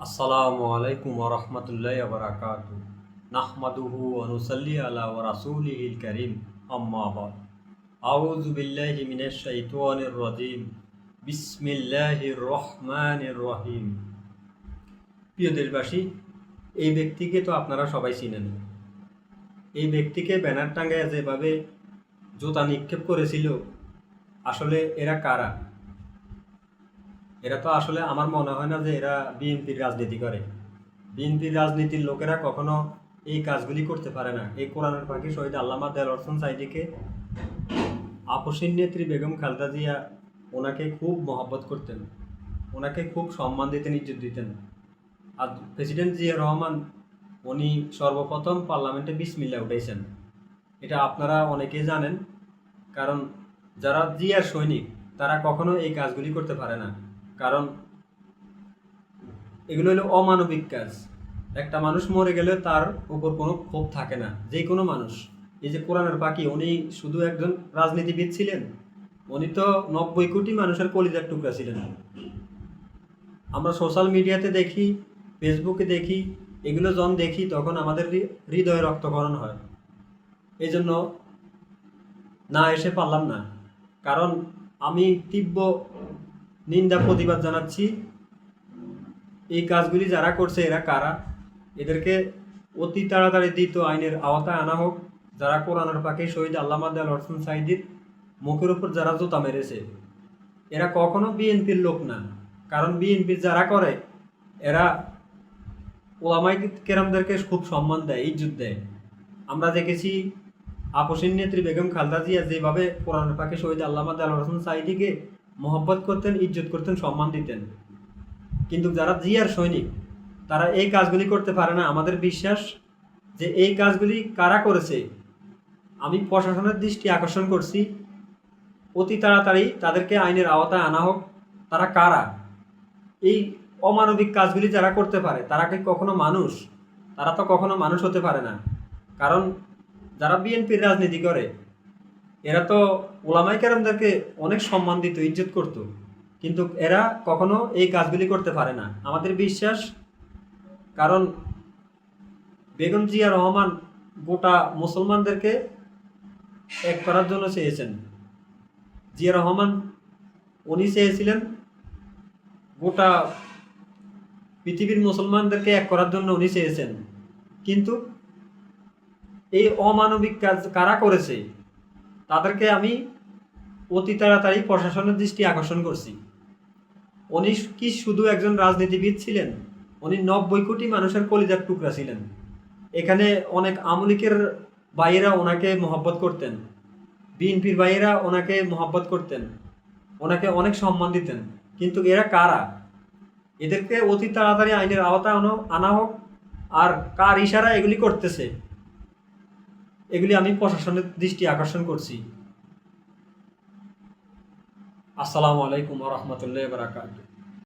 আসসালামু আলাইকুম ওয়া রাহমাতুল্লাহি ওয়া বারাকাতুহু নাহমাদুহু ওয়া নুসাল্লি আলা ওয়া রাসূলিহিল কারীম আম্মা বাদ আউযু বিল্লাহি মিনাশ শাইতানির রাজীম বিসমিল্লাহির রহমানির রহিম। প্রিয় দেশবাসী, এই ব্যক্তিকে তো আপনারা সবাই চিনেন। এই ব্যক্তিকে ব্যানার টাঙ্গায় যেভাবে জুতা নিক্ষেপ করেছিল, আসলে এরা কারা? এরা তো আসলে আমার মনে হয় না যে এরা বিএনপির রাজনীতি করে। বিএনপির রাজনীতির লোকেরা কখনো এই কাজগুলি করতে পারে না। এই কোরআনের পাখি শহীদ আল্লামা দেলোয়ার হোসেন সাঈদীকে আপসীন নেত্রী বেগম খালেদা জিয়া ওনাকে খুব মহব্বত করতেন, ওনাকে খুব সম্মান দিতেন, ইজ্জত দিতেন। আর প্রেসিডেন্ট জিয়া রহমান উনি সর্বপ্রথম পার্লামেন্টে বিসমিল্লাহ উঠাইছেন। এটা আপনারা অনেকেই জানেন, কারণ যারা জিয়ার সৈনিক তারা কখনো এই কাজগুলি করতে পারে না, কারণ এগুলো হলো অমানবিক কাজ। একটা মানুষ মরে গেলে তার উপর কোনো ক্ষোভ থাকে না, যে কোনো মানুষ। এই যে কোরআনের পাখি, উনি শুধু একজন রাজনীতিবিদ ছিলেন, উনি তো 90 কোটি মানুষের কলিজার টুকরা ছিলেন। আমরা সোশ্যাল মিডিয়াতে দেখি, ফেসবুকে দেখি, এগুলো যখন দেখি তখন আমাদের হৃদয়ে রক্তক্ষরণ হয়। এই জন্য না এসে পারলাম না, কারণ আমি তীব্র নিন্দা প্রতিবাদ জানাচ্ছি। এই কাজগুলি যারা করছে এরা কারা? এদেরকে অতি তাড়াতাড়ি দ্রুত আইনের আওতায় আনা হোক। যারা কোরআনের পাখি শহীদ আল্লামা দেলোয়ার হোসেন সাঈদীর মুখের উপর যারা জুতা মেরেছে, এরা কখনো বিএনপির লোক না। কারণ বিএনপির যারা করে এরা ওলামাই কেরামদেরকে খুব সম্মান দেয়, ইজ্জত দেয়। আমরা দেখেছি আপসীন নেত্রী বেগম খালেদা জিয়া যেভাবে কোরআনের পাখি শহীদ আল্লামা দেলোয়ার হোসেন সাঈদীকে মহব্বত করতেন, ইজ্জত করতেন, সম্মান দিতেন। কিন্তু যারা জিয়ার সৈনিক তারা এই কাজগুলি করতে পারে না। আমাদের বিশ্বাস যে এই কাজগুলি কারা করেছে, আমি প্রশাসনের দৃষ্টি আকর্ষণ করছি, অতি তাড়াতাড়ি তাদেরকে আইনের আওতায় আনা হোক। তারা কারা? এই অমানবিক কাজগুলি যারা করতে পারে তারা কি কখনো মানুষ? তারা তো কখনো মানুষ হতে পারে না। কারণ যারা বিএনপির রাজনীতি করে এরা তো ওলামাই কেরামদেরকে অনেক সম্মান দিত, ইজ্জত করত, কিন্তু এরা কখনো এই কাজগুলি করতে পারে না। আমাদের বিশ্বাস, কারণ বেগম জিয়া রহমান গোটা মুসলমানদেরকে এক করার জন্য চেয়েছেন। জিয়া রহমান উনি চেয়েছিলেন গোটা পৃথিবীর মুসলমানদেরকে এক করার জন্য উনি চেয়েছেন, কিন্তু এই অমানবিক কাজ কারা করেছে তাদেরকে আমি অতি তাড়াতাড়ি প্রশাসনের দৃষ্টি আকর্ষণ করছি। উনি কি শুধু একজন রাজনীতিবিদ ছিলেন? উনি 90 কোটি মানুষের কলিজার টুকরা ছিলেন। এখানে অনেক আওয়ামী লীগের ভাইয়েরা ওনাকে মহব্বত করতেন, বিএনপির ভাইয়েরা ওনাকে মহব্বত করতেন, ওনাকে অনেক সম্মান দিতেন। কিন্তু এরা কারা? এদেরকে অতি তাড়াতাড়ি আইনের আওতায় আনা হোক। আর কার ইশারা এগুলি করতেছে, এগুলি আমি প্রশাসনের দৃষ্টি আকর্ষণ করছি। আসসালামু আলাইকুম ওয়া রাহমাতুল্লাহি ওয়া বারাকাতুহু।